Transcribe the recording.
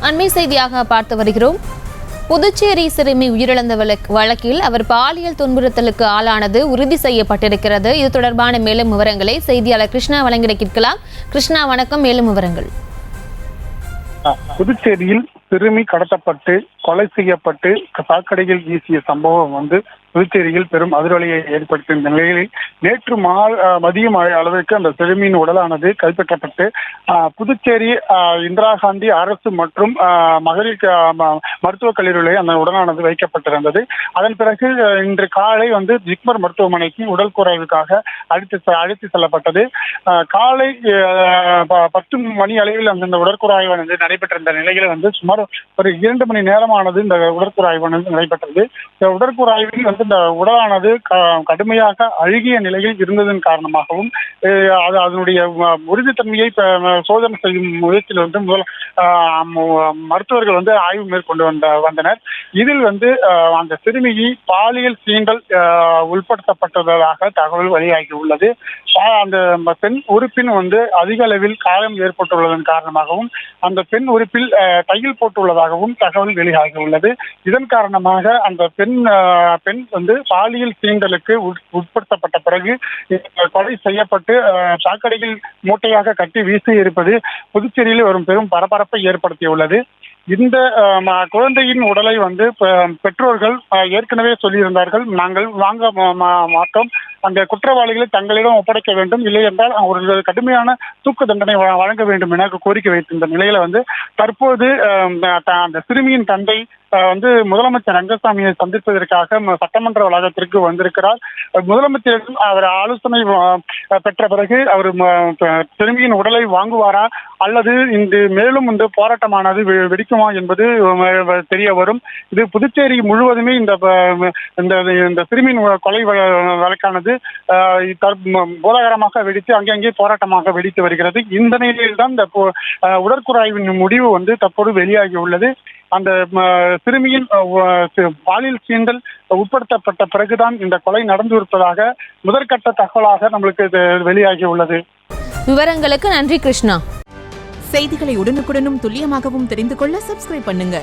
அண்மை செய்தியாக பார்த்து வருகிறோம். புதுச்சேரி சிறுமி உயிரிழந்த வழக்கில் அவர் பாலியல் துன்புறுத்தலுக்கு ஆளானது உறுதி செய்யப்பட்டிருக்கிறது. இது தொடர்பான மேலும் விவரங்களை செய்தியாளர் கிருஷ்ணா வழங்கிட கேட்கலாம். கிருஷ்ணா, வணக்கம். மேலும் விவரங்கள். புதுச்சேரியில் சிறுமி கடத்தப்பட்டு கொலை செய்யப்பட்டு சாக்கடையில் வீசிய சம்பவம் புதுச்சேரியில் பெரும் அதிர்வலையை ஏற்படுத்திய நிலையில் நேற்று மதியம் அளவிற்கு அந்த சிறுமியின் உடலானது கைப்பற்றப்பட்டு புதுச்சேரி இந்திரா காந்தி அரசு மற்றும் மகளிர் மருத்துவக் கல்லூரியில் அந்த உடலானது வைக்கப்பட்டிருந்தது. அதன் பிறகு இன்று காலை ஜிப்மர் மருத்துவமனைக்கு உடல் குறைவுக்காக அழைத்து செல்லப்பட்டது. காலை 10 மணி அளவில் அந்த உடற்கூறாய்வானது நடைபெற்றிருந்த நிலையில் சுமார் ஒரு 2 மணி நேரமானது இந்த உடற்கூறாய்வானது நடைபெற்றது. இந்த உடற்கூறாய்வில் இந்த உடலானது கடுமையாக அழுகிய நிலையில் இருந்ததன் காரணமாகவும் அதனுடைய உறுதித்தன்மையை சோதனை செய்யும் முயற்சியில் மருத்துவர்கள் ஆய்வு மேற்கொண்டு வந்தனர். இதில் அந்த சிறுமியை பாலியல் சீண்டல் உட்படுத்தப்பட்டதாக தகவல் வெளியாகி உள்ளது. அந்த பெண் உறுப்பின் அதிக அளவில் காயம் ஏற்பட்டுள்ளதன் காரணமாகவும் அந்த பெண் உறுப்பில் தையல் போட்டுள்ளதாகவும் தகவல் வெளியாகி உள்ளது. இதன் காரணமாக அந்த பெண் பாலியல் சீண்டலுக்கு உட்படுத்தப்பட்ட பிறகு கொலை செய்யப்பட்டு சாக்கடையில் மூட்டையாக கட்டி வீசி இருப்பது புதுச்சேரியில் ஒரு பெரும் பரபரப்பை ஏற்படுத்தியுள்ளது. இந்த குழந்தையின் உடலை பெற்றோர்கள் ஏற்கனவே சொல்லியிருந்தார்கள், நாங்கள் வாங்க மாட்டோம், அந்த குற்றவாளிகளை தங்களிடம் ஒப்படைக்க வேண்டும், இல்லை என்றால் ஒரு கடுமையான தூக்கு தண்டனை வழங்க வேண்டும் என கோரிக்கை வைத்திருந்த நிலையில தற்போது அந்த சிறுமியின் தந்தை முதலமைச்சர் ரங்கசாமியை சந்திப்பதற்காக சட்டமன்ற வளாகத்திற்கு வந்திருக்கிறார். முதலமைச்சரிடம் அவர் ஆலோசனை பெற்ற பிறகு அவர் சிறுமியின் உடலை வாங்குவாரா அல்லது இன்று மேலும் போராட்டமானது வெடிக்குமா என்பது தெரிய வரும். இது புதுச்சேரி முழுவதுமே இந்த சிறுமியின் கொலை வழக்கானது போதாகரமாக வெடித்து அங்கே போராட்டமாக வெடித்து வருகிறது. இந்த நிலையில் தான் இந்த உடற்கூறாய்வின் முடிவு தற்போது வெளியாகி உள்ளது. அந்த சிறுமியின் பாலியல் சீண்டல் உட்படுத்தப்பட்ட பிறகுதான் இந்த கொலை நடந்திருப்பதாக முதற்கட்ட தகவலாக நம்மளுக்கு வெளியாகி உள்ளது. விவரங்களுக்கு நன்றி கிருஷ்ணா. செய்திகளை உடனுக்குடனும் துல்லியமாகவும் தெரிந்து கொள்ள சப்ஸ்கிரைப் பண்ணுங்க.